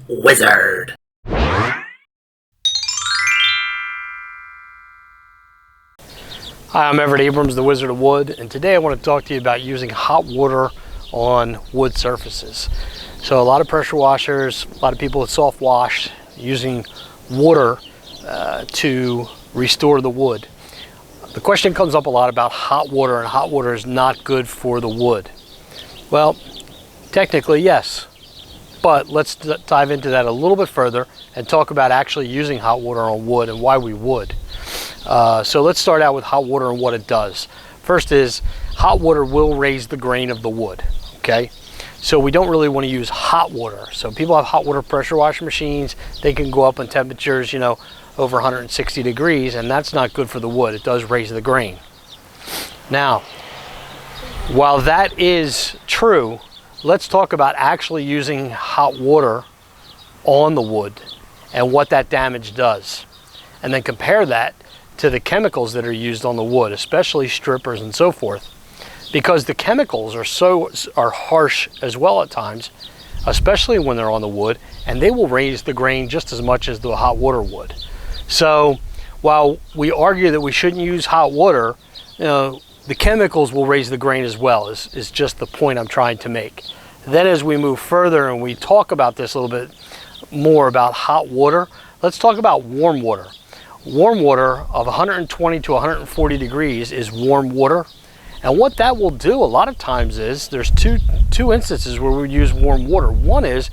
wizard. Hi, I'm Everett Abrams, the Wizard of Wood, and today I want to talk to you about using hot water on wood surfaces. So a lot of pressure washers, a lot of people with soft wash, using water to restore the wood. The question comes up a lot about hot water, and hot water is not good for the wood. Well, technically yes, but let's dive into that a little bit further and talk about actually using hot water on wood and why we would. So let's start out with hot water and what it does. First is, hot water will raise the grain of the wood, okay? So we don't really want to use hot water. So people have hot water pressure washer machines. They can go up in temperatures, you know, over 160 degrees, and that's not good for the wood. It does raise the grain. Now, while that is true, let's talk about actually using hot water on the wood and what that damage does. And then compare that to the chemicals that are used on the wood, especially strippers and so forth, because the chemicals are harsh as well at times, especially when they're on the wood, and they will raise the grain just as much as the hot water would. So while we argue that we shouldn't use hot water, you know, the chemicals will raise the grain as well, is just the point I'm trying to make. Then as we move further and we talk about this a little bit more about hot water, let's talk about warm water. Warm water of 120 to 140 degrees is warm water. And what that will do a lot of times is, there's two instances where we use warm water. One is,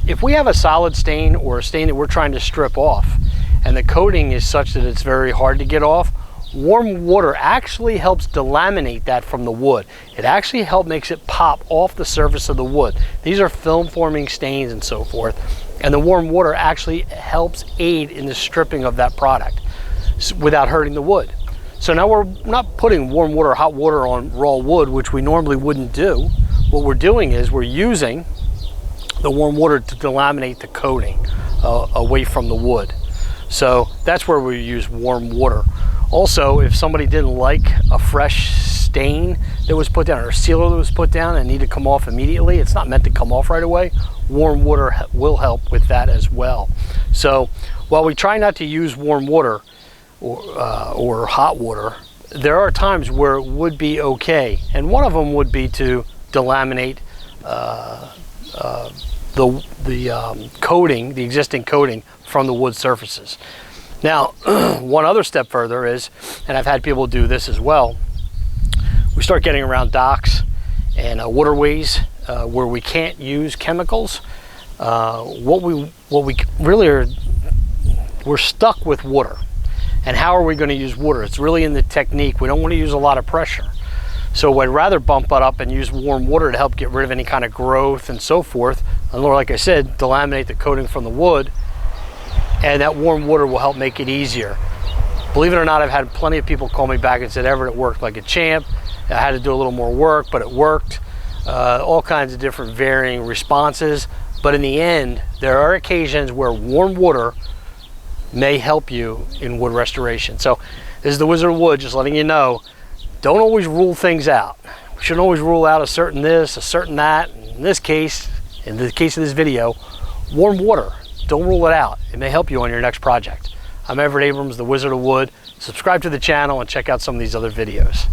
if we have a solid stain or a stain that we're trying to strip off, and the coating is such that it's very hard to get off, warm water actually helps delaminate that from the wood. It actually makes it pop off the surface of the wood. These are film forming stains and so forth. And the warm water actually helps aid in the stripping of that product without hurting the wood. So now we're not putting warm water or hot water on raw wood, which we normally wouldn't do. What we're doing is we're using the warm water to delaminate the coating away from the wood. So that's where we use warm water. Also, if somebody didn't like a fresh stain that was put down or a sealer that was put down and needed to come off immediately, it's not meant to come off right away, warm water will help with that as well. So while we try not to use warm water or hot water, there are times where it would be okay, and one of them would be to delaminate the coating, the existing coating from the wood surfaces. Now, one other step further is, and I've had people do this as well, we start getting around docks and waterways where we can't use chemicals. What we really are, we're stuck with water. And how are we going to use water? It's really in the technique. We don't want to use a lot of pressure. So I'd rather bump it up and use warm water to help get rid of any kind of growth and so forth. And like I said, delaminate the coating from the wood, and that warm water will help make it easier. Believe it or not, I've had plenty of people call me back and said, Everett, it worked like a champ. I had to do a little more work, but it worked. All kinds of different varying responses. But in the end, there are occasions where warm water may help you in wood restoration. So this is the Wizard of Wood, just letting you know, don't always rule things out. We shouldn't always rule out a certain this, a certain that. In this case, in the case of this video, warm water. Don't rule it out. It may help you on your next project. I'm Everett Abrams, the Wizard of Wood. Subscribe to the channel and check out some of these other videos.